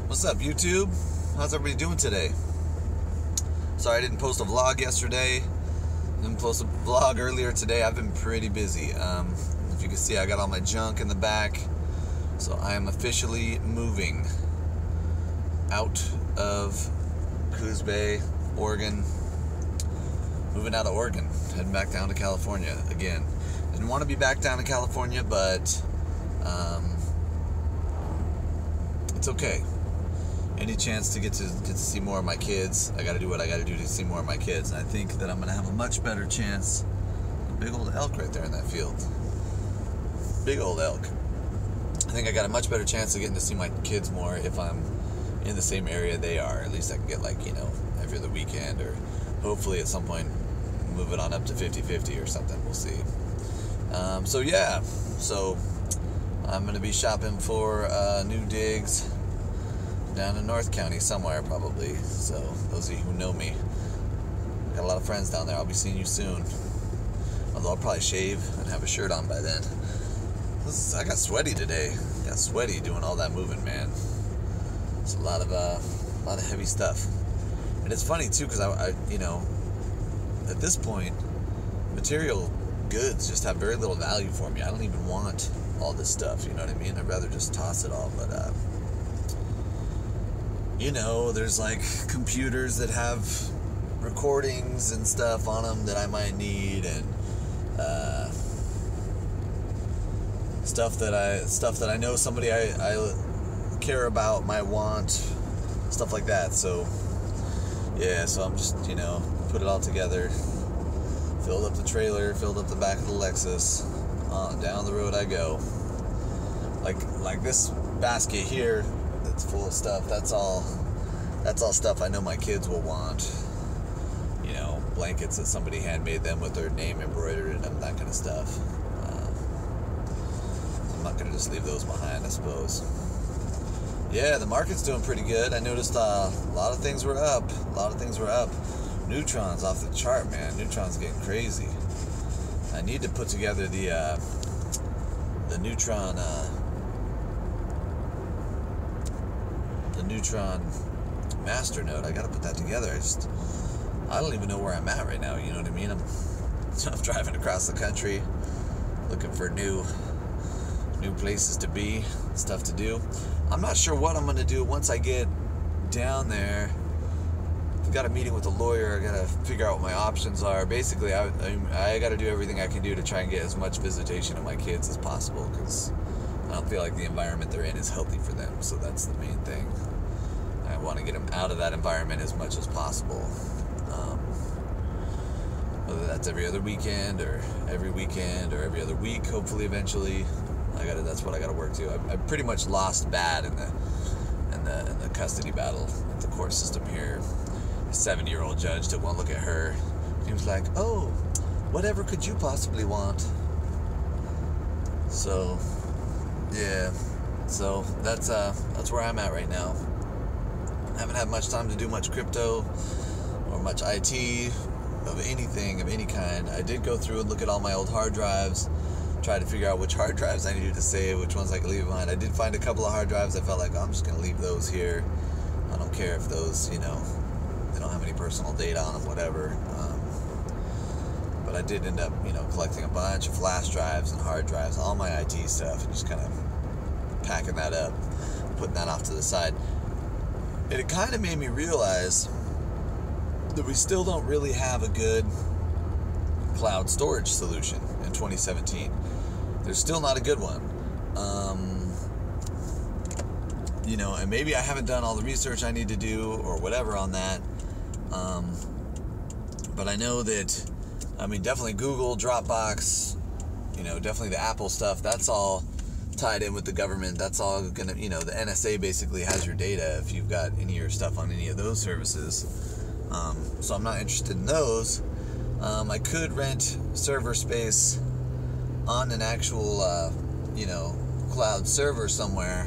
What's up, YouTube? How's everybody doing today? Sorry I didn't post a vlog yesterday. Didn't post a vlog earlier today. I've been pretty busy. If you can see, I got all my junk in the back. So I am officially moving out of Coos Bay, Oregon. Moving out of Oregon, heading back down to California again. Didn't want to be back down to California, but it's okay. Any chance to get to see more of my kids, I got to do what I got to do to see more of my kids. And I think that I'm going to have a much better chance. A big old elk right there in that field. Big old elk. I think I got a much better chance of getting to see my kids more if I'm in the same area they are. At least I can get, like, you know, every other weekend, or hopefully at some point move it on up to 50-50 or something. We'll see. So I'm going to be shopping for new digs down in North County somewhere, probably. So those of you who know me, got a lot of friends down there. I'll be seeing you soon. Although I'll probably shave and have a shirt on by then. I got sweaty today. Got sweaty doing all that moving, man. It's a lot of heavy stuff. And it's funny too, because I you know, at this point, material goods just have very little value for me. I don't even want all this stuff, you know what I mean? I'd rather just toss it all. But you know, there's like computers that have recordings and stuff on them that I might need, and stuff that I know somebody I care about might want, stuff like that. So yeah, so I'm just, you know, put it all together, filled up the trailer, filled up the back of the Lexus, down the road I go. Like this basket here that's full of stuff, that's all stuff I know my kids will want. You know, blankets that somebody handmade them with their name embroidered in them, that kind of stuff. I'm not going to just leave those behind, I suppose. Yeah, the market's doing pretty good. I noticed a lot of things were up. Neutron's off the chart, man. Neutron's getting crazy. I need to put together the Neutron master node. I gotta put that together. I don't even know where I'm at right now, you know what I mean? I'm driving across the country looking for new places to be, stuff to do. I'm not sure what I'm gonna do once I get down there. I've got a meeting with a lawyer. I gotta figure out what my options are. Basically, I gotta do everything I can do to try and get as much visitation of my kids as possible, because I don't feel like the environment they're in is healthy for them. So that's the main thing. I want to get them out of that environment as much as possible. Whether that's every other weekend or every weekend or every other week, hopefully eventually. That's what I gotta work to. I pretty much lost bad in the custody battle with the court system here. A 70-year-old judge didn't want to look at her. He was like, "Oh, whatever could you possibly want?" So, yeah. So that's where I'm at right now. I haven't had much time to do much crypto or much IT of anything of any kind. I did go through and look at all my old hard drives, try to figure out which hard drives I needed to save, which ones I could leave behind. I did find a couple of hard drives I felt like, I'm just going to leave those here. I don't care if those, you know, they don't have any personal data on them, whatever. But I did end up, you know, collecting a bunch of flash drives and hard drives, all my IT stuff, and just kind of packing that up, putting that off to the side. And it kind of made me realize that we still don't really have a good cloud storage solution in 2017. There's still not a good one. You know, and maybe I haven't done all the research I need to do or whatever on that. But I know that, I mean, definitely Google, Dropbox, you know, definitely the Apple stuff, that's all tied in with the government. That's all gonna, you know, the NSA basically has your data if you've got any of your stuff on any of those services. So I'm not interested in those. I could rent server space on an actual, you know, cloud server somewhere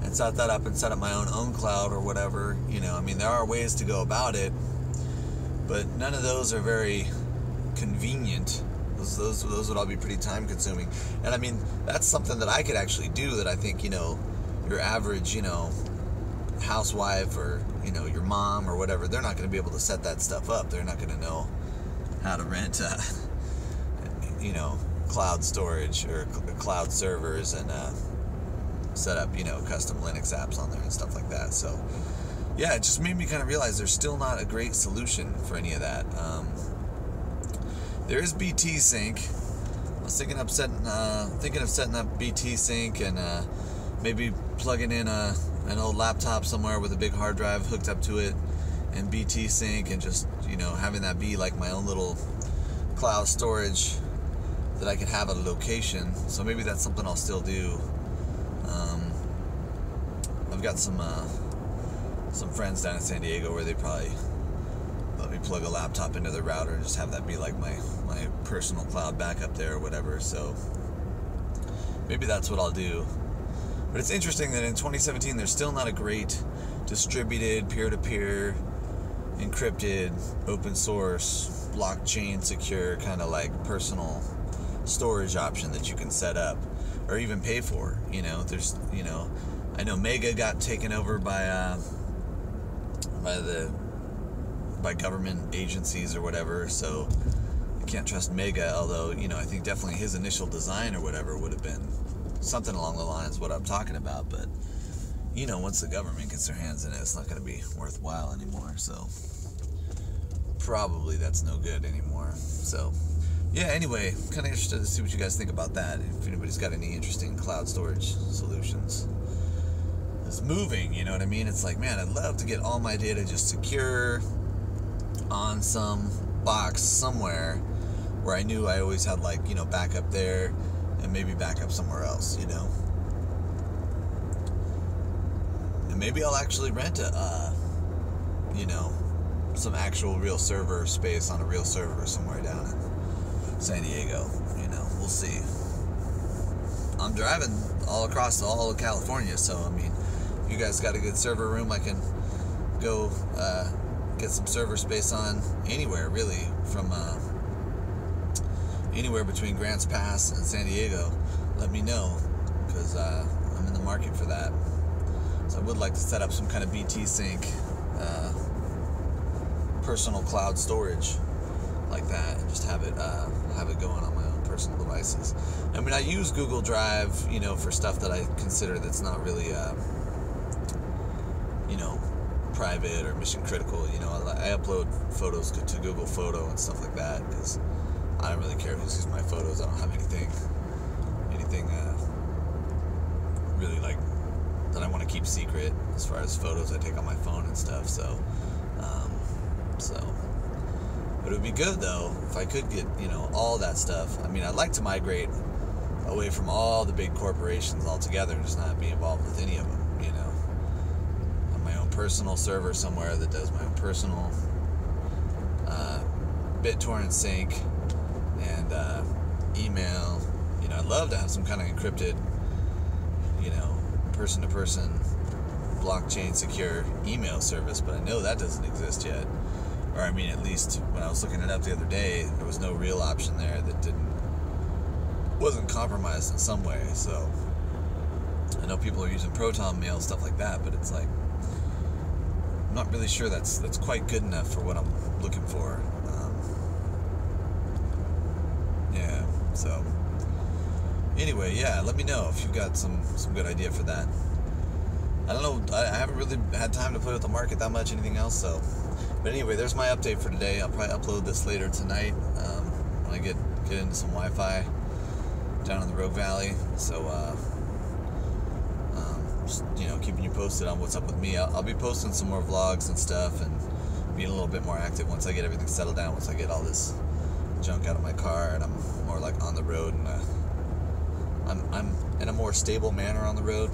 and set that up and set up my own cloud or whatever. You know, I mean, there are ways to go about it, but none of those are very convenient. Those would all be pretty time consuming. And I mean, that's something that I could actually do that I think, you know, your average, you know, housewife or, your mom or whatever, they're not going to be able to set that stuff up. They're not going to know how to rent, cloud storage or cloud servers and set up, custom Linux apps on there and stuff like that. So, yeah, it just made me kind of realize there's still not a great solution for any of that. There is BT Sync. I was thinking of setting up BT Sync and maybe plugging in an old laptop somewhere with a big hard drive hooked up to it and BT Sync and just, having that be like my own little cloud storage that I could have at a location. So maybe that's something I'll still do. I've got some friends down in San Diego where they probably let me plug a laptop into the router and just have that be like my personal cloud backup there or whatever. So maybe that's what I'll do. But it's interesting that in 2017 there's still not a great distributed, peer-to-peer, encrypted, open source, blockchain secure kind of like personal storage option that you can set up or even pay for. There's, I know Mega got taken over by government agencies or whatever, so you can't trust Mega, although, I think definitely his initial design or whatever would have been something along the lines of what I'm talking about, but, once the government gets their hands in it, it's not going to be worthwhile anymore, so probably that's no good anymore. So, yeah, anyway, kind of interested to see what you guys think about that, if anybody's got any interesting cloud storage solutions. It's moving, you know what I mean? It's like, man, I'd love to get all my data just secure on some box somewhere where I knew I always had, like, backup there and maybe backup somewhere else, And maybe I'll actually rent some actual real server space on a real server somewhere down in San Diego. We'll see. I'm driving all across all of California, so, I mean, if you guys got a good server room, I can go get some server space on anywhere, really, from anywhere between Grants Pass and San Diego. Let me know, because I'm in the market for that. So I would like to set up some kind of BT Sync personal cloud storage like that, and just have it going on my own personal devices. I mean, I use Google Drive, for stuff that I consider that's not really, private or mission critical. I upload photos to Google Photo and stuff like that because I don't really care who sees my photos. I don't have anything really like that I want to keep secret as far as photos I take on my phone and stuff. So, but it would be good though if I could get all that stuff. I mean, I'd like to migrate away from all the big corporations altogether and just not be involved with any of them. On my own personal server somewhere that does my own personal BitTorrent sync and email. I'd love to have some kind of encrypted, person-to-person, blockchain secure email service, but I know that doesn't exist yet. Or I mean, at least when I was looking it up the other day, there was no real option there that wasn't compromised in some way. So I know people are using Proton Mail, stuff like that, but it's like I'm not really sure that's quite good enough for what I'm looking for. Yeah. So anyway, yeah, let me know if you've got some good idea for that. I don't know. I haven't really had time to play with the market that much, anything else. So, but anyway, there's my update for today. I'll probably upload this later tonight when I get into some Wi-Fi down in the Rogue Valley. So, just, keeping you posted on what's up with me. I'll be posting some more vlogs and stuff, and being a little bit more active once I get everything settled down. Once I get all this junk out of my car, and I'm more like on the road, and I'm in a more stable manner on the road.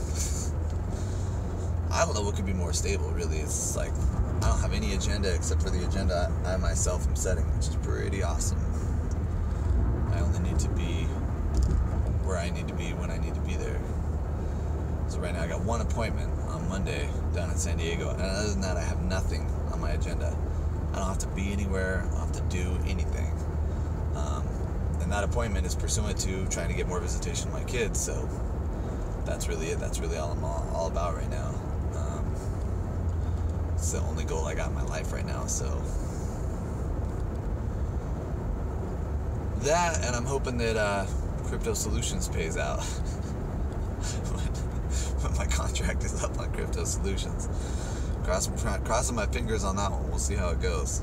I don't know what could be more stable, really. It's like I don't have any agenda except for the agenda I myself am setting, which is pretty awesome. I only need to be where I need to be when I need to be there. So right now I got one appointment on Monday down in San Diego, and other than that I have nothing on my agenda. I don't have to be anywhere. I don't have to do anything. And that appointment is pursuant to trying to get more visitation of my kids, so that's really it. That's really all I'm all about right now. That's the only goal I got in my life right now. So that, and I'm hoping that Crypto Solutions pays out when my contract is up on Crypto Solutions. Crossing my fingers on that one. We'll see how it goes.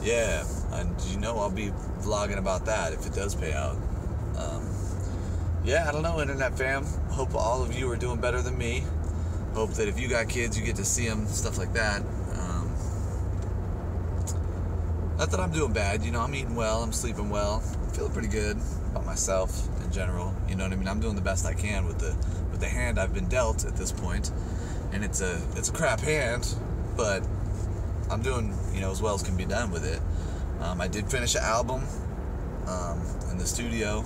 Yeah, and I'll be vlogging about that if it does pay out. Yeah, I don't know, Internet fam. Hope all of you are doing better than me. Hope that if you got kids, you get to see them, stuff like that. Not that I'm doing bad, I'm eating well, I'm sleeping well, I'm feeling pretty good about myself in general. You know what I mean? I'm doing the best I can with the hand I've been dealt at this point, and it's a crap hand, but I'm doing as well as can be done with it. I did finish an album in the studio,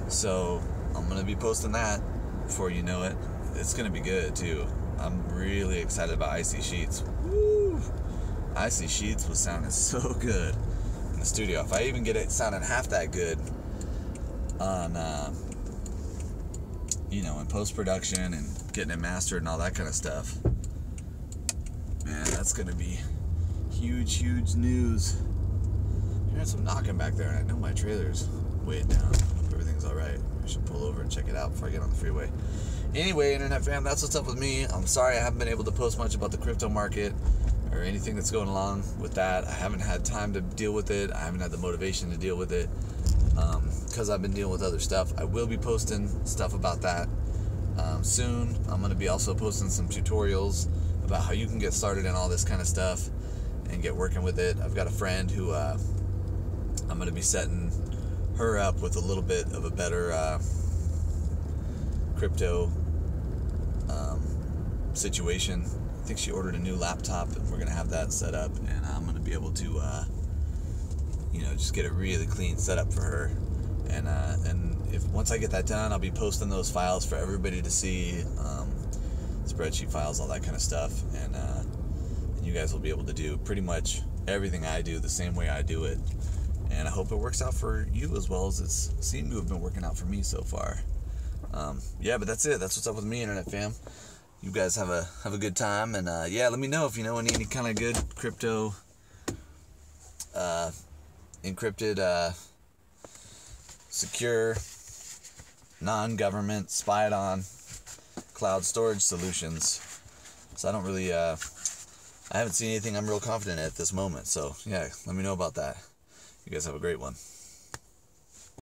so I'm gonna be posting that before you know it. It's gonna be good too. I'm really excited about Icy Sheets. Woo! Icy Sheets was sounding so good in the studio. If I even get it sounding half that good on in post-production and getting it mastered and all that kind of stuff, man, that's gonna be huge news. Hearing some knocking back there, and I know my trailer's way down. Hope everything's alright. I should pull over and check it out before I get on the freeway. Anyway, Internet fam, that's what's up with me. I'm sorry I haven't been able to post much about the crypto market or anything that's going along with that. I haven't had time to deal with it. I haven't had the motivation to deal with it because I've been dealing with other stuff. I will be posting stuff about that soon. I'm going to be also posting some tutorials about how you can get started in all this kind of stuff and get working with it. I've got a friend who I'm going to be setting her up with a little bit of a better crypto situation. I think she ordered a new laptop, and we're going to have that set up, and I'm going to be able to just get a really clean setup for her, and if once I get that done, I'll be posting those files for everybody to see, spreadsheet files, all that kind of stuff, and you guys will be able to do pretty much everything I do the same way I do it, and I hope it works out for you as well as it's seemed to have been working out for me so far. Yeah, but that's it. That's what's up with me, Internet fam. You guys have a good time, and yeah, let me know if you know any kind of good crypto encrypted secure non-government spied on cloud storage solutions. So I don't really I haven't seen anything I'm real confident in at this moment, so yeah, let me know about that. You guys have a great one.